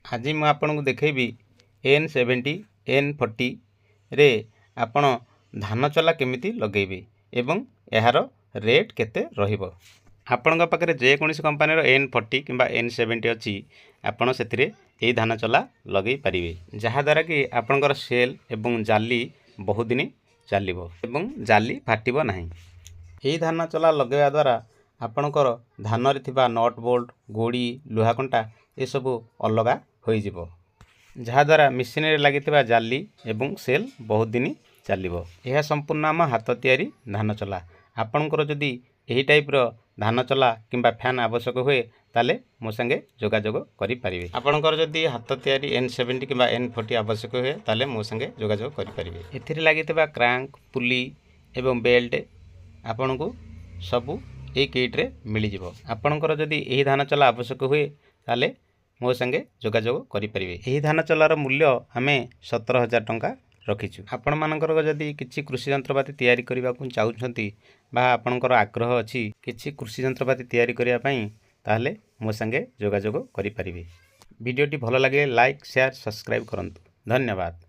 आज मु आपन देखी N70 N40 रे आपण धान चला केमिति लगेबे एवं यार रेट केते रहिबो। आपण पाखे जेकोसी कंपानी N40 कि N70 अच्छी आपण से धान चला लगे पारे जहाद्वारा कि आपणकर सेल एवं जाली बहुत दिन चलो एवं जाली फाटब ना। यही धान चला लगेवा द्वारा आपणकर धान रे थिबा नट बोल्ट गोड़ी लुहा कंटा ये सब अलग हो जहाद्वारा मेसीन लगी जाली एवं सेल बहुत दिन चलो। यह संपूर्ण आम हाथ तैयारी धान चला। आपणकर जदि यही टाइप धान चला किंबा फैन आवश्यक हुए ताले मो संगे जोगाजोग करें। आपणकर जदि हाथ तैयारी N70 कि N40 आवश्यक हुए ताले मो संगे जोगाजोग करें। एथिरे लगी क्रैंक पुली एवं बेल्ट आपण को सबू ये किट्रे मिल जाव। आपणकर जदि यही धान चला आवश्यक हुए ताले मो संगे जोगाजोग करें। यही धान चलार मूल्य आम 17,000 टंका रखीचु। आपण मानकर जदि किसी कृषि यंत्रपाति तैयारी करने को चाहूँगी बा आपणकर आग्रह अच्छी किसी कृषि यंत्रपाति तैयारी करने ताहले मो संगे जोगाजोग करें। वीडियोटी भल लगे लाइक शेयर सब्सक्राइब करंतु। धन्यवाद।